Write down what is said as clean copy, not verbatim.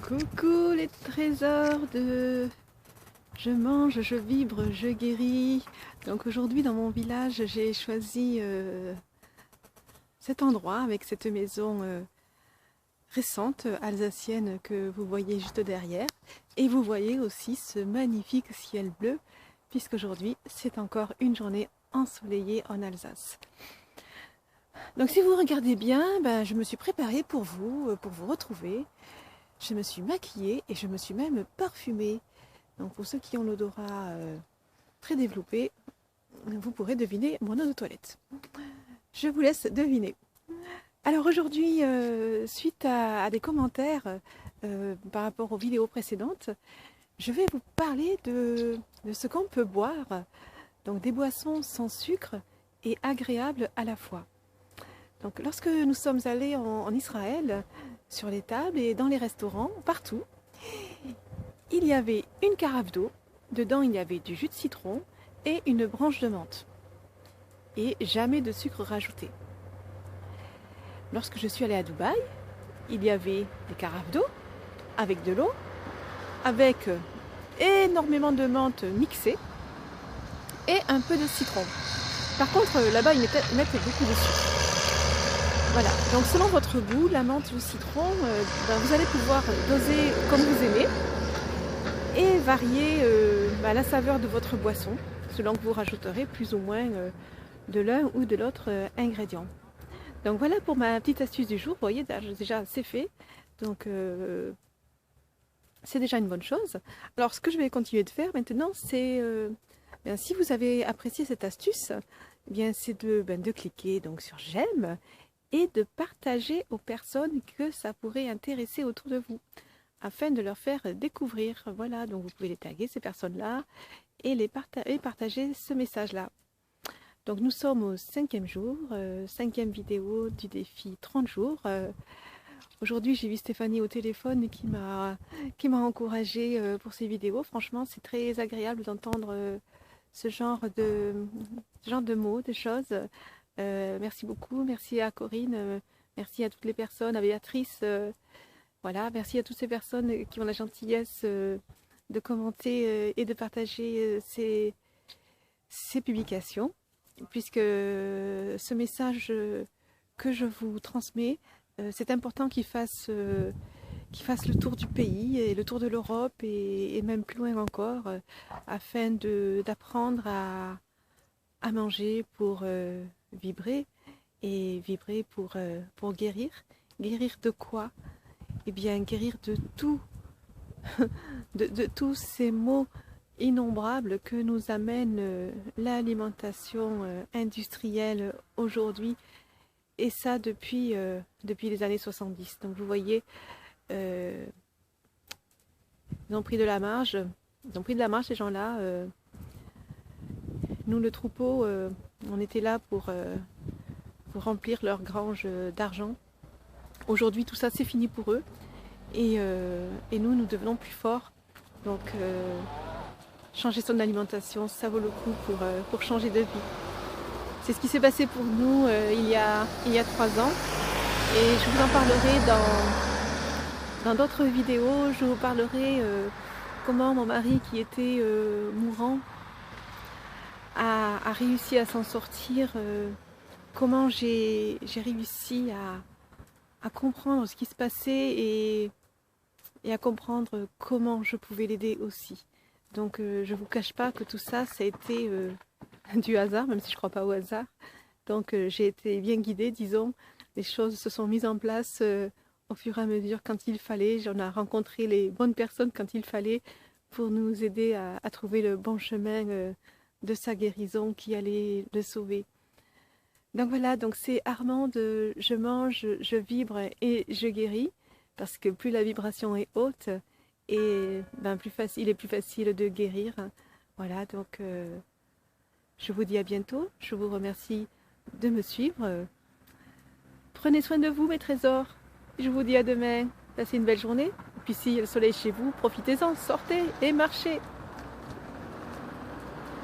Coucou les trésors de je mange, je vibre, je guéris. Donc aujourd'hui dans mon village j'ai choisi cet endroit avec cette maison récente alsacienne que vous voyez juste derrière. Et vous voyez aussi ce magnifique ciel bleu puisqu'aujourd'hui c'est encore une journée ensoleillée en Alsace. Donc si vous regardez bien, je me suis préparée pour vous retrouver. Je me suis maquillée et je me suis même parfumée. Donc pour ceux qui ont l'odorat très développé, vous pourrez deviner mon eau de toilette. Je vous laisse deviner. Alors aujourd'hui, suite à des commentaires par rapport aux vidéos précédentes, je vais vous parler de ce qu'on peut boire. Donc des boissons sans sucre et agréables à la fois. Donc lorsque nous sommes allés en Israël, sur les tables et dans les restaurants, partout, il y avait une carafe d'eau, dedans il y avait du jus de citron et une branche de menthe. Et jamais de sucre rajouté. Lorsque je suis allée à Dubaï, il y avait des carafes d'eau avec de l'eau, avec énormément de menthe mixée et un peu de citron. Par contre, là-bas, ils mettent beaucoup de sucre. Voilà, donc selon votre goût, la menthe ou le citron, vous allez pouvoir doser comme vous aimez et varier la saveur de votre boisson, selon que vous rajouterez plus ou moins de l'un ou de l'autre ingrédient. Donc voilà pour ma petite astuce du jour, vous voyez déjà c'est fait, donc c'est déjà une bonne chose. Alors ce que je vais continuer de faire maintenant, c'est, si vous avez apprécié cette astuce, c'est de cliquer donc sur j'aime, et de partager aux personnes que ça pourrait intéresser autour de vous, afin de leur faire découvrir. Voilà, donc vous pouvez les taguer, ces personnes-là, et partager ce message-là. Donc nous sommes au 5e jour, 5e vidéo du défi 30 jours. Aujourd'hui j'ai vu Stéphanie au téléphone qui m'a encouragée pour ces vidéos. Franchement c'est très agréable d'entendre ce genre de mots, de choses. Merci beaucoup, merci à Corinne, merci à toutes les personnes, à Béatrice, voilà, merci à toutes ces personnes qui ont la gentillesse de commenter et de partager ces publications, puisque ce message que je vous transmets, c'est important qu'il fasse le tour du pays et le tour de l'Europe et même plus loin encore, afin d'apprendre à manger pour vibrer et vibrer pour guérir. Guérir de quoi? Eh bien guérir de tout, de tous ces maux innombrables que nous amène l'alimentation industrielle aujourd'hui, et ça depuis les années 70. Donc vous voyez, ils ont pris de la marge, ces gens-là. Nous, le troupeau, on était là pour remplir leur grange d'argent. Aujourd'hui, tout ça, c'est fini pour eux. Et nous devenons plus forts. Donc, changer son alimentation, ça vaut le coup pour changer de vie. C'est ce qui s'est passé pour nous il y a 3 ans. Et je vous en parlerai dans d'autres vidéos. Je vous parlerai comment mon mari, qui était mourant, a réussi à s'en sortir, comment j'ai réussi à comprendre ce qui se passait et à comprendre comment je pouvais l'aider aussi. Donc je ne vous cache pas que tout ça, ça a été du hasard, même si je ne crois pas au hasard. Donc j'ai été bien guidée, disons. Les choses se sont mises en place au fur et à mesure quand il fallait. J'en ai rencontré les bonnes personnes quand il fallait pour nous aider à trouver le bon chemin de sa guérison qui allait le sauver. Donc voilà, donc c'est Armand de je mange, je vibre et je guéris, parce que plus la vibration est haute, et il est plus facile de guérir. Voilà, donc je vous dis à bientôt. Je vous remercie de me suivre. Prenez soin de vous, mes trésors. Je vous dis à demain. Passez une belle journée. Et puis si il y a le soleil chez vous, profitez-en, sortez et marchez.